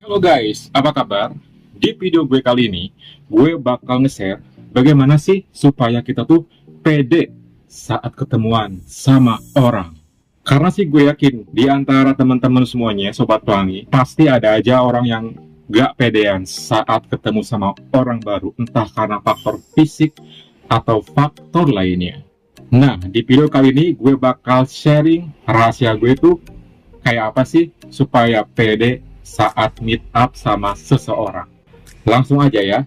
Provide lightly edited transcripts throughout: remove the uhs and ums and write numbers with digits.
Halo guys, apa kabar? Di video gue kali ini, gue bakal nge-share bagaimana sih supaya kita tuh pede saat ketemuan sama orang. Karena sih gue yakin di antara teman-teman semuanya, Sobat Pelangi, pasti ada aja orang yang gak pedean saat ketemu sama orang baru, entah karena faktor fisik atau faktor lainnya. Nah, di video kali ini gue bakal sharing rahasia gue tuh kayak apa sih supaya pede saat meet up sama seseorang. Langsung aja ya.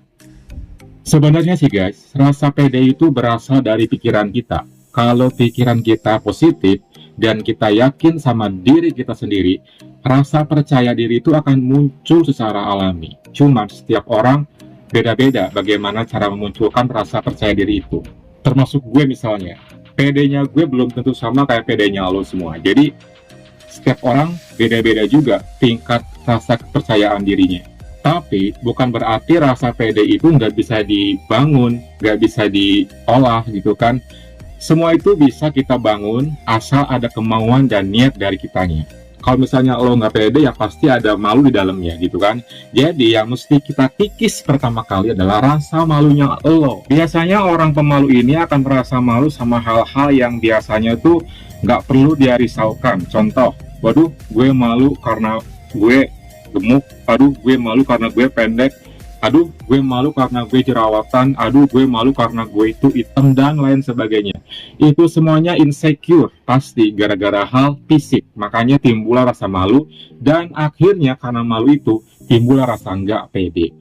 Sebenarnya sih guys, rasa pede itu berasal dari pikiran kita. Kalau pikiran kita positif dan kita yakin sama diri kita sendiri, rasa percaya diri itu akan muncul secara alami. Cuman setiap orang beda-beda bagaimana cara memunculkan rasa percaya diri itu. Termasuk gue misalnya. Pedenya gue belum tentu sama kayak pedenya lo semua. Jadi setiap orang beda-beda juga tingkat rasa kepercayaan dirinya. Tapi bukan berarti rasa pede itu nggak bisa dibangun, nggak bisa diolah gitu kan. Semua itu bisa kita bangun asal ada kemauan dan niat dari kitanya. Kalau misalnya lo nggak pede ya pasti ada malu di dalamnya gitu kan. Jadi yang mesti kita kikis pertama kali adalah rasa malunya lo. Biasanya orang pemalu ini akan merasa malu sama hal-hal yang biasanya tuh nggak perlu dia risaukan. Contoh, waduh gue malu karena gue gemuk, aduh gue malu karena gue pendek, aduh gue malu karena gue jerawatan, aduh gue malu karena gue itu hitam dan lain sebagainya. Itu semuanya insecure pasti gara-gara hal fisik, makanya timbullah rasa malu dan akhirnya karena malu itu timbullah rasa nggak pede.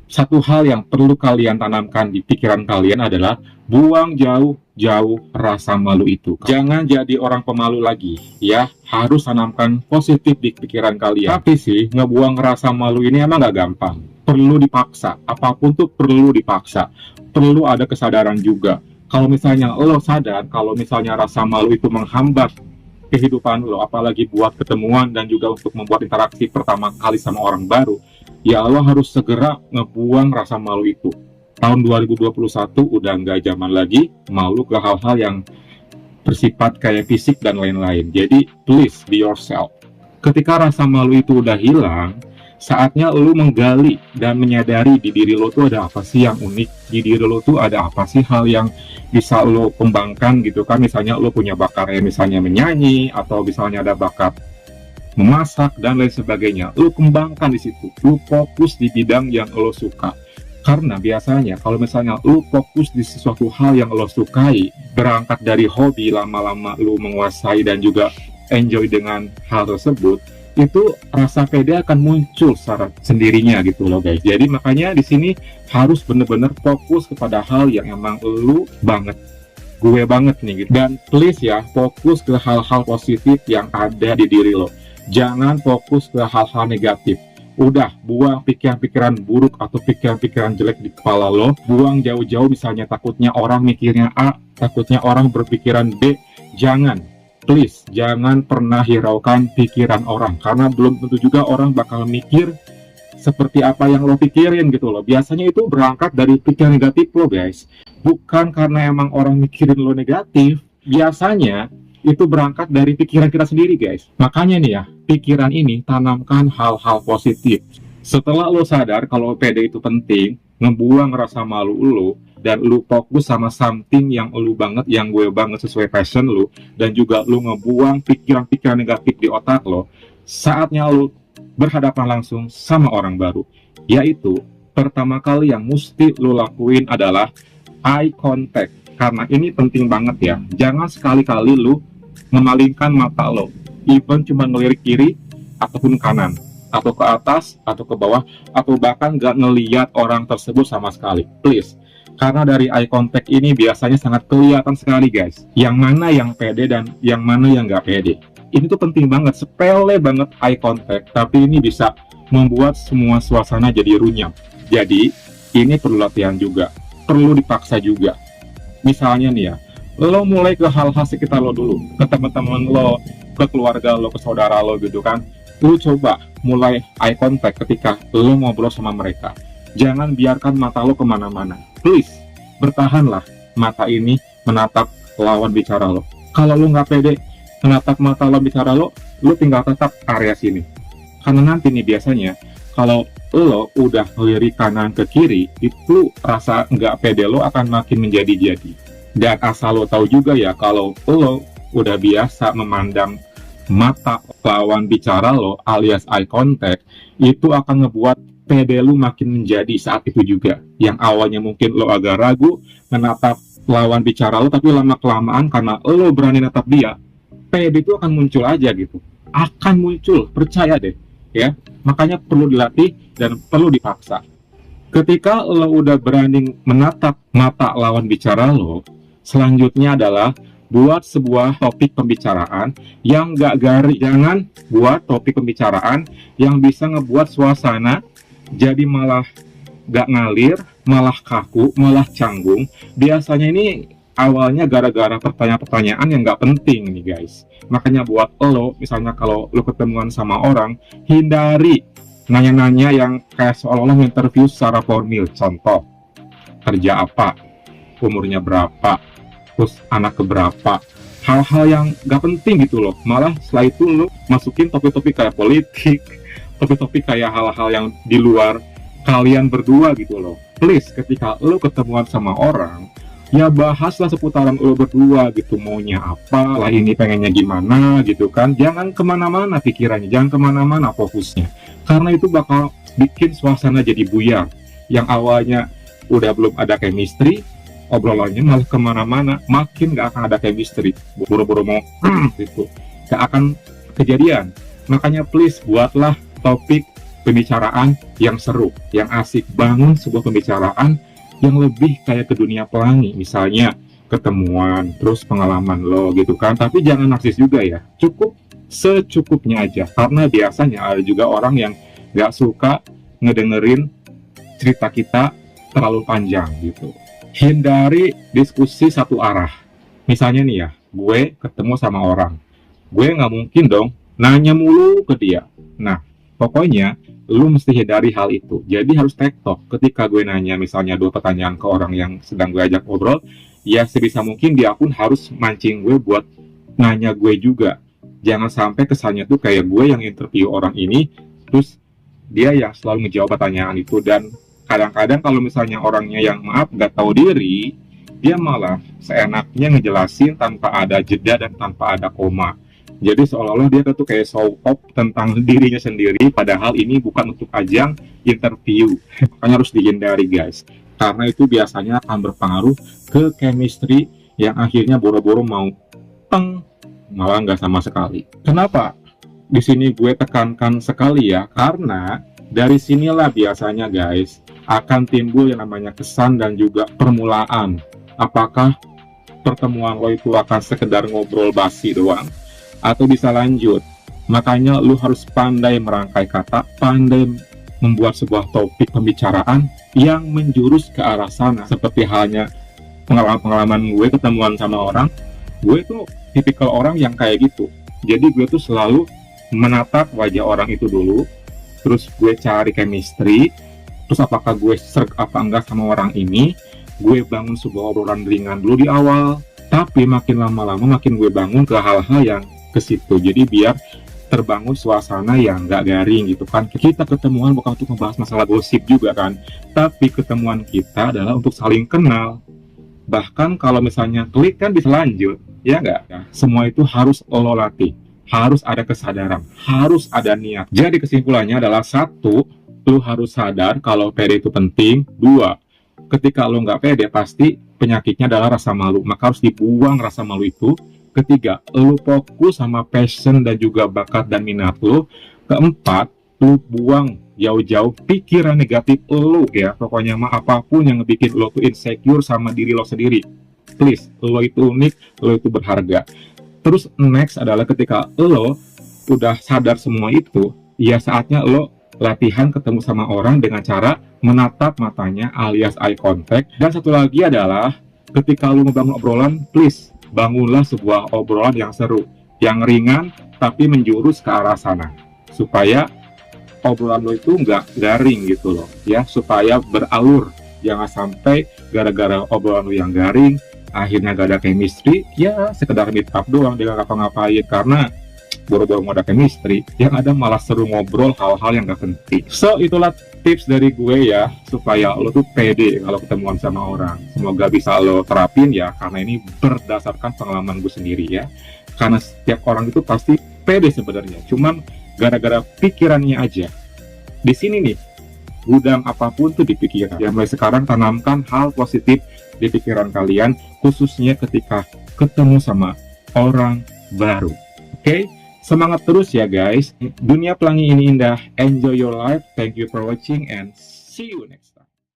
Satu hal yang perlu kalian tanamkan di pikiran kalian adalah buang jauh-jauh rasa malu itu. Jangan jadi orang pemalu lagi, ya. Harus tanamkan positif di pikiran kalian. Tapi sih, ngebuang rasa malu ini emang gak gampang. Perlu dipaksa. Apapun tuh perlu dipaksa. Perlu ada kesadaran juga. Kalau misalnya lo sadar, kalau misalnya rasa malu itu menghambat kehidupan lo, apalagi buat ketemuan dan juga untuk membuat interaksi pertama kali sama orang baru, ya Allah harus segera ngebuang rasa malu itu. Tahun 2021 udah nggak zaman lagi malu ke hal-hal yang bersifat kayak fisik dan lain-lain. Jadi please be yourself. Ketika rasa malu itu udah hilang, saatnya lo menggali dan menyadari di diri lo tuh ada apa sih yang unik, di diri lo tuh ada apa sih hal yang bisa lo kembangkan gitu kan. Misalnya lo punya bakat misalnya menyanyi, atau misalnya ada bakat memasak dan lain sebagainya. Lo kembangkan di situ, lo fokus di bidang yang lo suka. Karena biasanya kalau misalnya lo fokus di sesuatu hal yang lo sukai, berangkat dari hobi, lama-lama lo menguasai dan juga enjoy dengan hal tersebut, itu rasa pede akan muncul secara sendirinya gitu loh guys. Jadi makanya di sini harus bener-bener fokus kepada hal yang emang lo banget, gue banget nih gitu. Dan please ya, fokus ke hal-hal positif yang ada di diri lo. Jangan fokus ke hal-hal negatif. Udah, buang pikiran-pikiran buruk atau pikiran-pikiran jelek di kepala lo. Buang jauh-jauh, misalnya takutnya orang mikirnya A, takutnya orang berpikiran B. Jangan, please, jangan pernah hiraukan pikiran orang. Karena belum tentu juga orang bakal mikir seperti apa yang lo pikirin gitu loh. Biasanya itu berangkat dari pikiran negatif lo guys. Bukan karena emang orang mikirin lo negatif. Biasanya itu berangkat dari pikiran kita sendiri guys. Makanya nih ya, pikiran ini tanamkan hal-hal positif. Setelah lo sadar kalau pede itu penting, ngebuang rasa malu lo, dan lo fokus sama something yang lo banget, yang gue banget sesuai passion lo, dan juga lo ngebuang pikiran-pikiran negatif di otak lo, saatnya lo berhadapan langsung sama orang baru. Yaitu, pertama kali yang mesti lo lakuin adalah eye contact. Karena ini penting banget ya. Jangan sekali-kali lo memalingkan mata lo, even cuma ngelirik kiri ataupun kanan, atau ke atas atau ke bawah, atau bahkan gak ngeliat orang tersebut sama sekali. Please, karena dari eye contact ini biasanya sangat kelihatan sekali guys, yang mana yang pede dan yang mana yang gak pede. Ini tuh penting banget, sepele banget eye contact, tapi ini bisa membuat semua suasana jadi runyam. Jadi ini perlu latihan juga, perlu dipaksa juga. Misalnya nih ya, lo mulai ke hal-hal sekitar lo dulu, ke teman-teman lo, ke keluarga lo, ke saudara lo gitu kan. Lo coba mulai eye contact ketika lo ngobrol sama mereka. Jangan biarkan mata lo kemana-mana. Please, bertahanlah mata ini menatap lawan bicara lo. Kalau lo nggak pede menatap mata lawan bicara lo tinggal tetap area sini. Karena nanti nih biasanya, kalau lo udah ngelirik kanan ke kiri, itu rasa nggak pede lo akan makin menjadi-jadi. Dan asal lo tahu juga ya, kalau lo udah biasa memandang mata lawan bicara lo alias eye contact, itu akan ngebuat pede lo makin menjadi saat itu juga. Yang awalnya mungkin lo agak ragu menatap lawan bicara lo, tapi lama-kelamaan karena lo berani natap dia, pede itu akan muncul aja gitu. Akan muncul, percaya deh. Ya, makanya perlu dilatih dan perlu dipaksa. Ketika lo udah berani menatap mata lawan bicara lo, selanjutnya adalah buat sebuah topik pembicaraan yang gak garing. Jangan buat topik pembicaraan yang bisa ngebuat suasana jadi malah gak ngalir, malah kaku, malah canggung. Biasanya ini awalnya gara-gara pertanyaan-pertanyaan yang nggak penting nih guys. Makanya buat lo, misalnya kalau lo ketemuan sama orang, hindari nanya-nanya yang kayak seolah-olah interview secara formal. Contoh, kerja apa, umurnya berapa, terus anak keberapa. Hal-hal yang nggak penting gitu loh. Malah setelah itu lo masukin topik-topik kayak politik, topik-topik kayak hal-hal yang di luar kalian berdua gitu loh. Please, ketika lo ketemuan sama orang, ya bahaslah seputaran lo berdua gitu, maunya apa lah, ini pengennya gimana gitu kan. Jangan kemana-mana pikirannya, jangan kemana-mana fokusnya, karena itu bakal bikin suasana jadi buyar. Yang awalnya udah belum ada chemistry, obrolannya malah kemana-mana, makin gak akan ada chemistry, buru-buru mau gitu, gak akan kejadian. Makanya please buatlah topik pembicaraan yang seru, yang asik. Bangun sebuah pembicaraan yang lebih kayak ke dunia pelangi, misalnya ketemuan, terus pengalaman lo gitu kan. Tapi jangan narsis juga ya, cukup secukupnya aja, karena biasanya ada juga orang yang gak suka ngedengerin cerita kita terlalu panjang gitu. Hindari diskusi satu arah. Misalnya nih ya, gue ketemu sama orang, gue nggak mungkin dong nanya mulu ke dia. Nah, pokoknya lu mesti hindari hal itu. Jadi harus tektok. Ketika gue nanya misalnya 2 pertanyaan ke orang yang sedang gue ajak ngobrol, ya sebisa mungkin dia pun harus mancing gue buat nanya gue juga. Jangan sampai kesannya tuh kayak gue yang interview orang ini, terus dia yang selalu ngejawab pertanyaan itu. Dan kadang-kadang kalau misalnya orangnya yang maaf gak tahu diri, dia malah seenaknya ngejelasin tanpa ada jeda dan tanpa ada koma. Jadi seolah-olah dia tuh kayak show off tentang dirinya sendiri, padahal ini bukan untuk ajang interview. Makanya harus dihindari guys, karena itu biasanya akan berpengaruh ke chemistry yang akhirnya boro-boro mau teng, malah nggak sama sekali. Kenapa? Di sini gue tekankan sekali ya, karena dari sinilah biasanya guys akan timbul yang namanya kesan dan juga permulaan. Apakah pertemuan lo itu akan sekedar ngobrol basi doang, atau bisa lanjut. Makanya lu harus pandai merangkai kata, pandai membuat sebuah topik pembicaraan yang menjurus ke arah sana. Seperti halnya pengalaman gue ketemuan sama orang, gue tuh tipikal orang yang kayak gitu. Jadi gue tuh selalu menatap wajah orang itu dulu, terus gue cari chemistry, terus apakah gue serg apa enggak sama orang ini. Gue bangun sebuah obrolan ringan dulu di awal, tapi makin lama-lama makin gue bangun ke hal-hal yang ke situ. Jadi biar terbangun suasana yang nggak garing gitu kan. Kita ketemuan bukan untuk membahas masalah gosip juga kan, tapi ketemuan kita adalah untuk saling kenal. Bahkan kalau misalnya klik kan bisa lanjut, ya nggak? Ya, semua itu harus lo latih, harus ada kesadaran, harus ada niat. Jadi kesimpulannya adalah 1, lo harus sadar kalau pede itu penting. 2, ketika lo nggak pede pasti penyakitnya adalah rasa malu, maka harus dibuang rasa malu itu. 3, lu fokus sama passion dan juga bakat dan minat lu. 4, lu buang jauh-jauh pikiran negatif lu ya. Pokoknya mah apapun yang ngebikin lu tuh insecure sama diri lo sendiri. Please, lo itu unik, lo itu berharga. Terus next adalah ketika lo udah sadar semua itu, ya saatnya lo latihan ketemu sama orang dengan cara menatap matanya alias eye contact. Dan satu lagi adalah ketika lo ngebangun obrolan, please bangunlah sebuah obrolan yang seru, yang ringan, tapi menjurus ke arah sana. Supaya obrolan lo itu nggak garing gitu loh, ya. Supaya beralur. Jangan sampai gara-gara obrolan lo yang garing, akhirnya gak ada chemistry, ya sekedar meet up doang, dia gak ngapa-ngapain. Karena boro-boro mau ada chemistry, yang ada malah seru ngobrol hal-hal yang gak penting. So, itulah tips dari gue ya, supaya lo tuh pede kalau ketemuan sama orang. Semoga bisa lo terapin ya, karena ini berdasarkan pengalaman gue sendiri ya. Karena setiap orang itu pasti pede sebenarnya, cuman gara-gara pikirannya aja. Di sini nih, gudang apapun tuh di pikiran. Ya, mulai sekarang tanamkan hal positif di pikiran kalian, khususnya ketika ketemu sama orang baru. Oke? Semangat terus ya guys. Dunia pelangi ini indah. Enjoy your life. Thank you for watching and see you next.